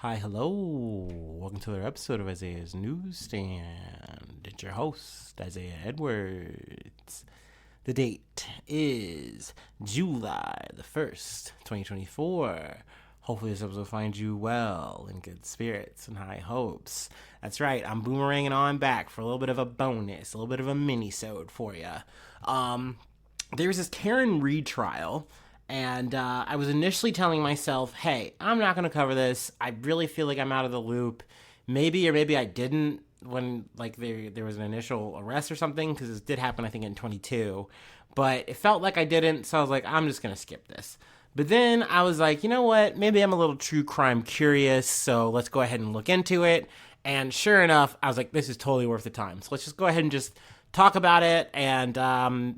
Hi, hello. Welcome to another episode of Isaiah's Newsstand. It's your host, Isaiah Edwards. The date is July the 1st, 2024. Hopefully this episode finds you well, in good spirits and high hopes. That's right, I'm boomeranging on back for a little bit of a bonus, a little bit of a mini-sode for you. There's this Karen Read trial. And I was initially telling myself, hey, I'm not going to cover this. I really feel like I'm out of the loop. Maybe or maybe I didn't when there was an initial arrest or something, because this did happen, I think, in 22. But it felt like I didn't, so I was like, I'm just going to skip this. But then I was like, you know what? Maybe I'm a little true crime curious, so let's go ahead and look into it. And sure enough, I was like, this is totally worth the time. So let's just go ahead and just talk about it, and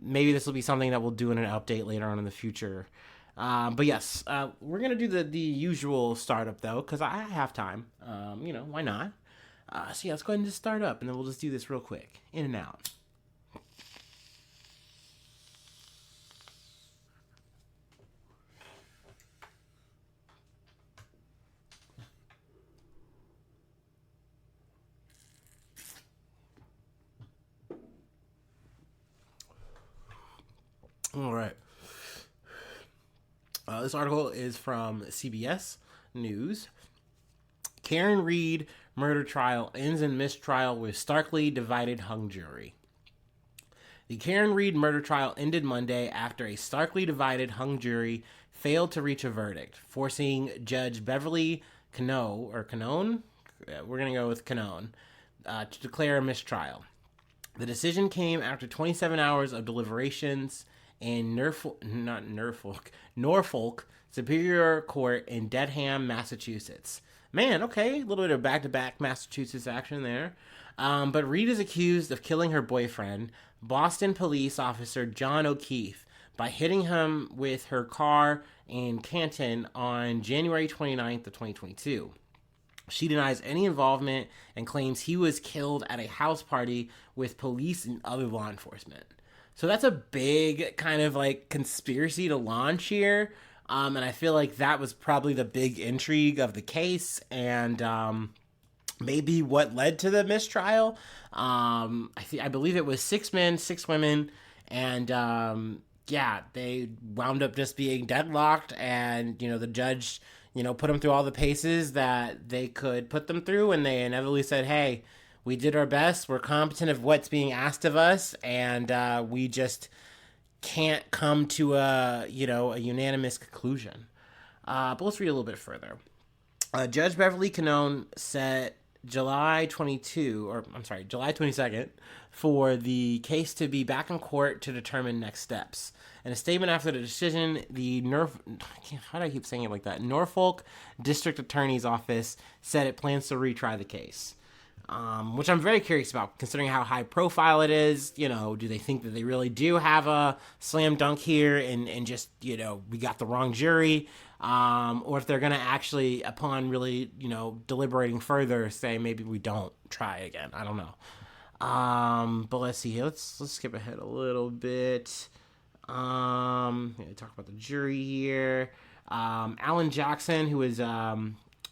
maybe this will be something that we'll do in an update later on in the future. But yes, we're going to do the usual startup, though, because I have time. Why not? So yeah, let's go ahead and just start up, and then we'll just do this real quick. In and out. All right. This article is from CBS News. Karen Read murder trial ends in mistrial with starkly divided hung jury. The Karen Read murder trial ended Monday after a starkly divided hung jury failed to reach a verdict, forcing Judge Beverly Canone, we're going to go with Canone, to declare a mistrial. The decision came after 27 hours of deliberations in Norfolk Superior Court in Dedham, Massachusetts. Man, okay, a little bit of back-to-back Massachusetts action there. But Read is accused of killing her boyfriend, Boston police officer John O'Keefe, by hitting him with her car in Canton on January 29th of 2022. She denies any involvement and claims he was killed at a house party with police and other law enforcement. So that's a big kind of like conspiracy to launch here. And I feel like that was probably the big intrigue of the case, and maybe what led to the mistrial. I believe it was 6 men, 6 women, and they wound up just being deadlocked, and the judge put them through all the paces that they could put them through, and they inevitably said, hey, we did our best, we're competent of what's being asked of us, and we just can't come to a unanimous conclusion. But let's read a little bit further. Judge Beverly Canone set July 22nd for the case to be back in court to determine next steps. In a statement after the decision, how do I keep saying it like that? Norfolk District Attorney's Office said it plans to retry the case. Which I'm very curious about, considering how high profile it is. Do they think that they really do have a slam dunk here and just, we got the wrong jury? Or if they're going to actually, upon really, deliberating further, say maybe we don't try again. I don't know. But let's see. Let's skip ahead a little bit. Talk about the jury here. Alan Jackson, who is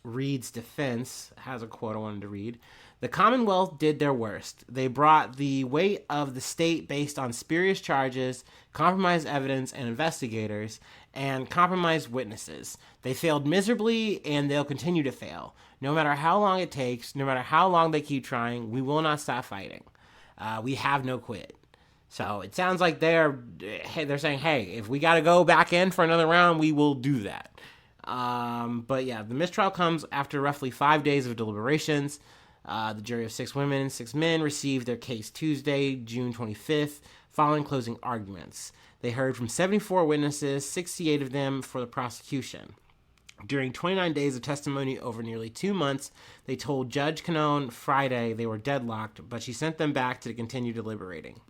Read's defense, has a quote I wanted to read. The Commonwealth did their worst. They brought the weight of the state based on spurious charges, compromised evidence and investigators, and compromised witnesses. They failed miserably, and they'll continue to fail. No matter how long it takes, no matter how long they keep trying, we will not stop fighting. We have no quit. So it sounds like they're saying, hey, if we got to go back in for another round, we will do that. But yeah, the mistrial comes after roughly 5 days of deliberations. The jury of 6 women and 6 men received their case Tuesday, June 25th, following closing arguments. They heard from 74 witnesses, 68 of them for the prosecution. During 29 days of testimony over nearly 2 months, they told Judge Canone Friday they were deadlocked, but she sent them back to continue deliberating.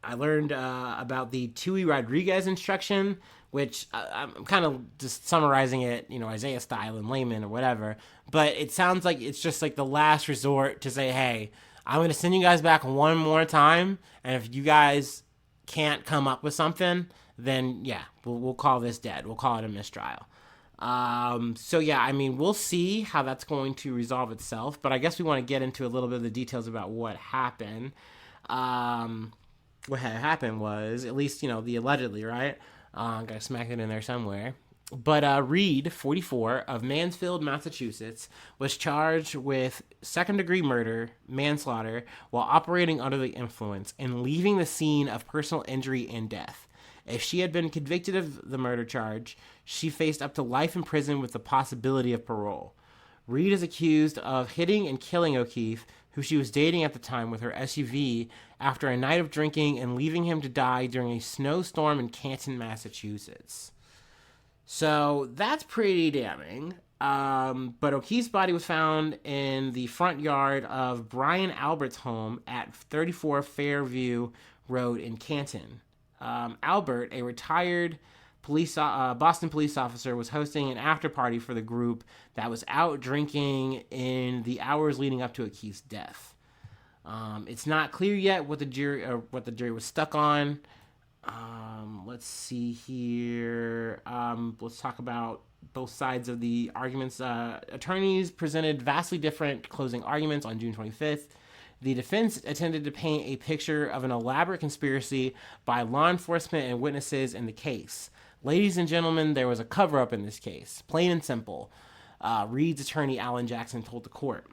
I learned about the Tui Rodriguez instruction, which I'm kind of just summarizing it, Isaiah style in layman or whatever. But it sounds like it's just like the last resort to say, hey, I'm going to send you guys back one more time. And if you guys can't come up with something, then yeah, we'll call this dead. We'll call it a mistrial. So yeah, I mean, we'll see how that's going to resolve itself, but I guess we want to get into a little bit of the details about what happened. Um, what had happened was, at least, the allegedly, right? Gotta smack it in there somewhere. But Reed, 44, of Mansfield, Massachusetts, was charged with second degree murder, manslaughter, while operating under the influence and leaving the scene of personal injury and death. If she had been convicted of the murder charge, she faced up to life in prison with the possibility of parole. Reed is accused of hitting and killing O'Keefe, who she was dating at the time, with her SUV after a night of drinking and leaving him to die during a snowstorm in Canton, Massachusetts. So that's pretty damning. But O'Keefe's body was found in the front yard of Brian Albert's home at 34 Fairview Road in Canton. Albert, a retired Boston police officer, was hosting an after party for the group that was out drinking in the hours leading up to O'Keefe's death. It's not clear yet what the jury was stuck on. Let's see here. Let's talk about both sides of the arguments. Attorneys presented vastly different closing arguments on June 25th. The defense attempted to paint a picture of an elaborate conspiracy by law enforcement and witnesses in the case. Ladies and gentlemen, there was a cover-up in this case, plain and simple. Reed's attorney, Alan Jackson, told the court.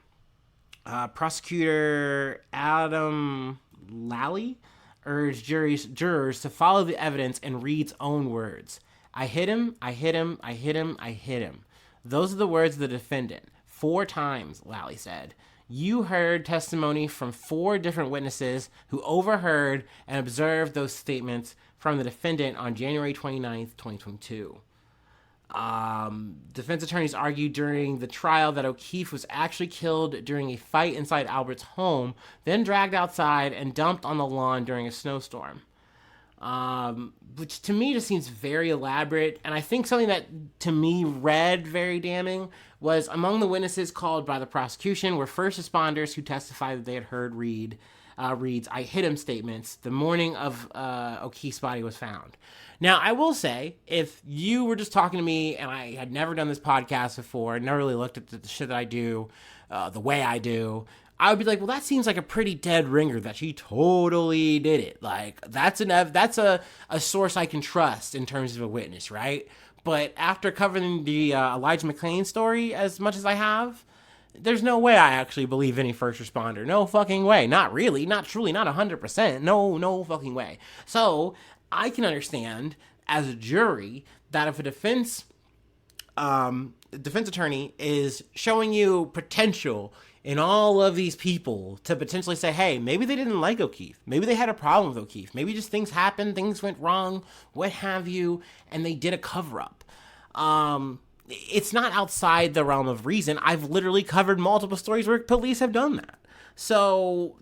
Prosecutor Adam Lally urged jurors to follow the evidence in Reed's own words. I hit him, I hit him, I hit him, I hit him. Those are the words of the defendant. 4 times, Lally said. You heard testimony from 4 different witnesses who overheard and observed those statements from the defendant on January 29th, 2022. Defense attorneys argued during the trial that O'Keefe was actually killed during a fight inside Albert's home, then dragged outside and dumped on the lawn during a snowstorm. Which to me just seems very elaborate. And I think something that to me read very damning was among the witnesses called by the prosecution were first responders who testified that they had heard Reed's I hit him statements the morning of O'Keefe's body was found. Now, I will say, if you were just talking to me and I had never done this podcast before, never really looked at the shit that I do, the way I do, I would be like, well, that seems like a pretty dead ringer that she totally did it. Like, that's a source I can trust in terms of a witness, right? But after covering the Elijah McClain story as much as I have, there's no way I actually believe any first responder. No fucking way. Not really. Not truly. Not 100%. No fucking way. So I can understand as a jury that if a defense attorney is showing you potential in all of these people to potentially say, hey, maybe they didn't like O'Keefe. Maybe they had a problem with O'Keefe. Maybe just things happened, things went wrong, what have you, and they did a cover-up. It's not outside the realm of reason. I've literally covered multiple stories where police have done that. So,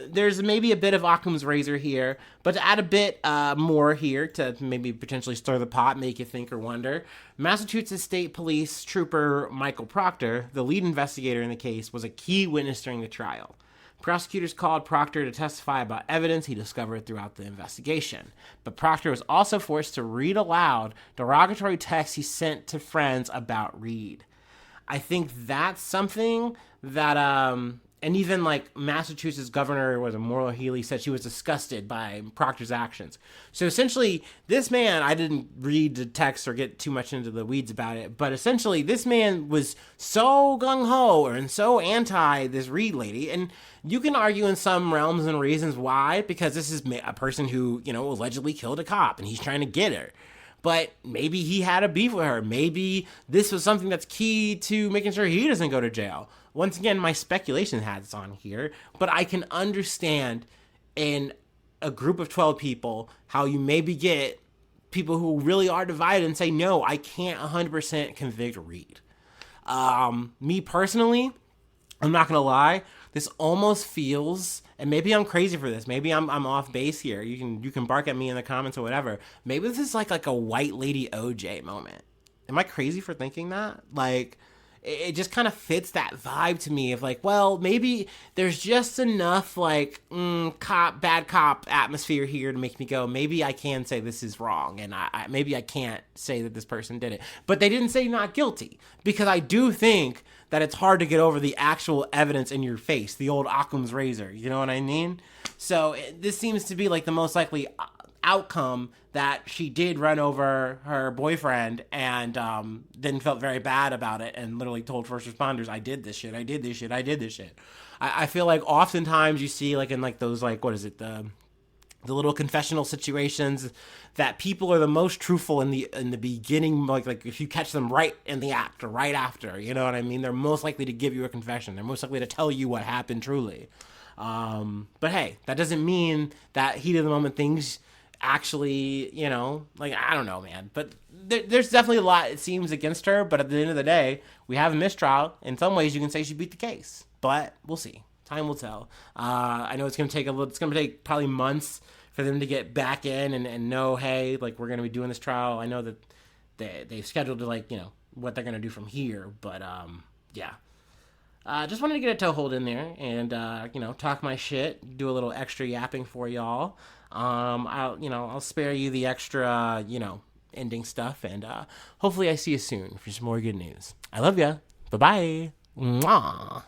there's maybe a bit of Occam's razor here, but to add a bit more here to maybe potentially stir the pot, make you think or wonder, Massachusetts State Police Trooper Michael Proctor, the lead investigator in the case, was a key witness during the trial. Prosecutors called Proctor to testify about evidence he discovered throughout the investigation, but Proctor was also forced to read aloud derogatory texts he sent to friends about Reed. I think that's something that, and even like Massachusetts Governor Maura Healey said she was disgusted by Proctor's actions. So essentially, this man, I didn't read the text or get too much into the weeds about it, but essentially this man was so gung-ho and so anti this Reed lady, and you can argue in some realms and reasons why, because this is a person who, allegedly killed a cop and he's trying to get her. But maybe he had a beef with her. Maybe this was something that's key to making sure he doesn't go to jail. Once again, my speculation hats on here, but I can understand in a group of 12 people how you maybe get people who really are divided and say, no, I can't 100% convict Reed. Me personally, I'm not going to lie, this almost feels, and maybe I'm crazy for this, maybe I'm off base here, you can bark at me in the comments or whatever, maybe this is like a white lady OJ moment. Am I crazy for thinking that? Like, it just kind of fits that vibe to me of like, well, maybe there's just enough like bad cop atmosphere here to make me go, maybe I can say this is wrong, and maybe I can't say that this person did it. But they didn't say not guilty, because I do think that it's hard to get over the actual evidence in your face, the old Occam's razor. You know what I mean? So this seems to be like the most likely outcome, that she did run over her boyfriend and then felt very bad about it and literally told first responders, I did this shit. I feel like oftentimes you see like in like those like, what is it, the little confessional situations, that people are the most truthful in the beginning, like if you catch them right in the act or right after, you know what I mean? They're most likely to give you a confession. They're most likely to tell you what happened truly. But hey, that doesn't mean that heat of the moment things actually, you know, like, I don't know, man. But there's definitely a lot, it seems, against her. But at the end of the day, we have a mistrial. In some ways, you can say she beat the case. But we'll see. Time will tell. I know it's going to take probably months for them to get back in and know, hey, like, we're going to be doing this trial. I know that they've scheduled, like, you know, what they're going to do from here. But, yeah. Just wanted to get a toehold in there and, you know, talk my shit, do a little extra yapping for y'all. I'll spare you the extra, you know, ending stuff, and hopefully I see you soon for some more good news. I love ya. Bye-bye. Mwah.